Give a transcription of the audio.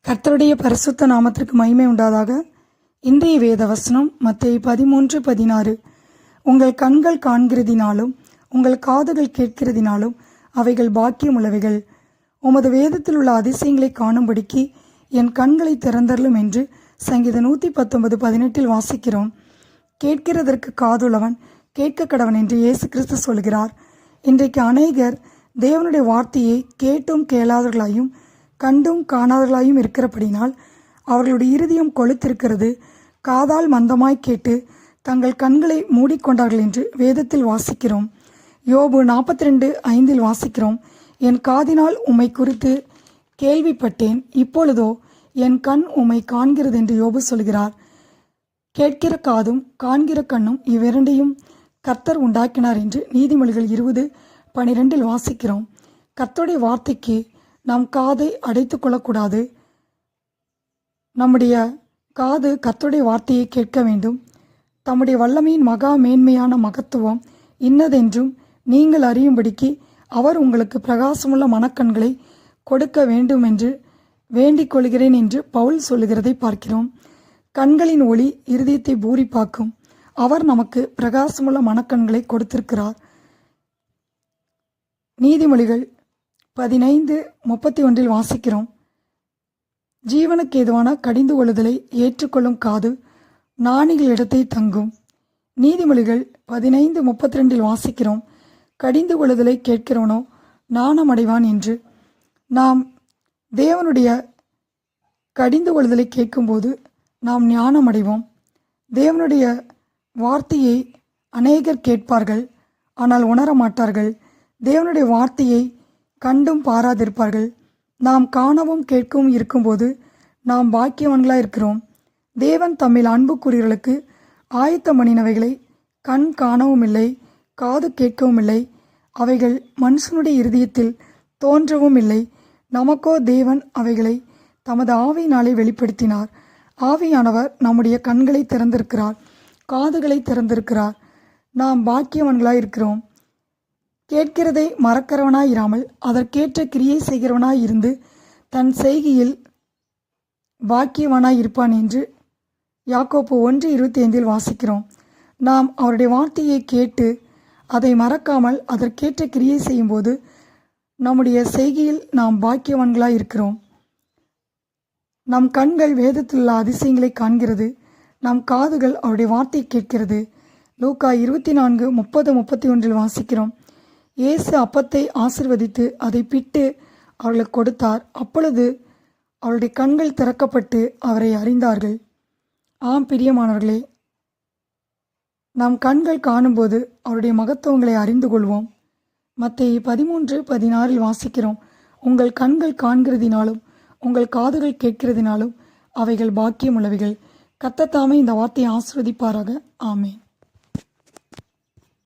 கர்த்தருடைய பரிசுத்த நாமத்திற்கு மகிமை உண்டாதாக. இன்றைய வேத வசனம் மத்தேயு 13:16. உங்கள் கண்கள் காண்கிறதினாலும் உங்கள் காதுகள் கேட்கிறதினாலும் அவைகள் பாக்கியம் உள்ளவைகள். உமது வேதத்தில் உள்ள அதிசயங்களை காணும்படிக்கு என் கண்களை திறந்தருளும் என்று சங்கீதம் 119:18 வாசிக்கிறோம். கேட்கிறதற்கு காதுள்ளவன் கேட்க கடவன் என்று இயேசு கிறிஸ்து சொல்கிறார். இன்றைக்கு அநேகர் தேவனுடைய வார்த்தையை கேட்டும் கேளாதவர்களாயும் கண்டும் காணாதவர்களாயும் இருக்கிறபடினால் அவர்களுடைய இருதயம் கொளுத்திருக்கிறது. காதால் மந்தமாய் கேட்டு தங்கள் கண்களை மூடிக்கொண்டார்கள் என்று வேதத்தில் வாசிக்கிறோம். யோபு 42:5 வாசிக்கிறோம். என் காதினால் உம்மை குறித்து கேள்விப்பட்டேன், இப்பொழுதோ என் கண் உம்மை காண்கிறது என்று யோபு சொல்கிறார். கேட்கிற காதும் காண்கிற கண்ணும் இவ்விரண்டையும் கர்த்தர் உண்டாக்கினார் என்று நீதிமொழிகள் 20:12 வாசிக்கிறோம். கர்த்தருடைய வார்த்தைக்கு நாம் காதை அடைத்து கொள்ளக்கூடாது. நம்முடைய காது கர்த்தருடைய வார்த்தையை கேட்க வேண்டும். தம்முடைய வல்லமையின் மகா மேன்மையான மகத்துவம் இன்னதென்றும் நீங்கள் அறியும்படிக்கு அவர் உங்களுக்கு பிரகாசமுள்ள மனக்கண்களை கொடுக்க வேண்டும் என்று வேண்டிக் கொள்கிறேன் என்று பவுல் சொல்லுகிறதை பார்க்கிறோம். கண்களின் ஒளி இருதயத்தை பூரிப்பாக்கும். அவர் நமக்கு பிரகாசமுள்ள மனக்கண்களை கொடுத்திருக்கிறார். நீதிமொழிகள் 15:31 வாசிக்கிறோம். ஜீவனுக்கு ஏதுவான கடிந்து கொள்ளுதலை ஏற்றுக்கொள்ளும் காது ஞானிகளிடத்தை தங்கும். நீதிமொழிகள் 15:32 வாசிக்கிறோம். கடிந்து கொள்ளுதலை கேட்கிறவனோ நாணமடைவான் என்று. நாம் தேவனுடைய கடிந்து கொள்ளுதலை கேட்கும்போது நாம் ஞானமடைவோம். தேவனுடைய வார்த்தையை அநேகர் கேட்பார்கள், ஆனால் உணர மாட்டார்கள். தேவனுடைய வார்த்தையை கண்டும் பாராதிருப்பார்கள். நாம் காணவும் கேட்கவும் இருக்கும்போது நாம் பாக்கியவான்களாக இருக்கிறோம். தேவன் தம்மில் அன்புக்குரியவர்களுக்கு ஆயத்தம் பண்ணினவைகளை கண் காணவும் இல்லை, காது கேட்கவும் இல்லை. அவைகள் மனுஷனுடைய இருதயத்தில் தோன்றவும் இல்லை. நமக்கோ தேவன் அவைகளை தமது ஆவியினாலே வெளிப்படுத்தினார். ஆவியானவர் நம்முடைய கண்களை திறந்திருக்கிறார், காதுகளை திறந்திருக்கிறார். நாம் பாக்கியவான்களாக இருக்கிறோம். கேட்கிறதை மறக்கிறவனாயிராமல் அதற்கேற்ற கிரியை செய்கிறவனாய் இருந்து தன் செய்கையில் பாக்கியவானாய் இருப்பான் என்று யாக்கோப்பு 1:25 வாசிக்கிறோம். நாம் அவருடைய வார்த்தையை கேட்டு அதை மறக்காமல் அதற்கேற்ற கிரியை செய்யும்போது நம்முடைய செய்கையில் நாம் பாக்கியவான்களாய் இருக்கிறோம். நம் கண்கள் வேதத்தில் உள்ள அதிசயங்களை காண்கிறது. நம் காதுகள் அவருடைய வார்த்தையை கேட்கிறது. லூக்கா 24:30-31 வாசிக்கிறோம். இயேசு அப்பத்தை ஆசீர்வதித்து அதை பிட்டு அவர்களுக்கு கொடுத்தார். அப்பொழுது அவருடைய கண்கள் திறக்கப்பட்டு அவரை அறிந்தார்கள். ஆம் பிரியமானவர்களே, நம் கண்கள் காணும்போது அவருடைய மகத்துவங்களை அறிந்து கொள்வோம். மத்தேயு 13:16 வாசிக்கிறோம். உங்கள் கண்கள் காண்கிறதினாலும் உங்கள் காதுகள் கேட்கிறதினாலும் அவைகள் பாக்கியம் உள்ளவைகள். கர்த்தர் தாமே இந்த வார்த்தையை ஆசீர்வதிப்பாராக. ஆமென்.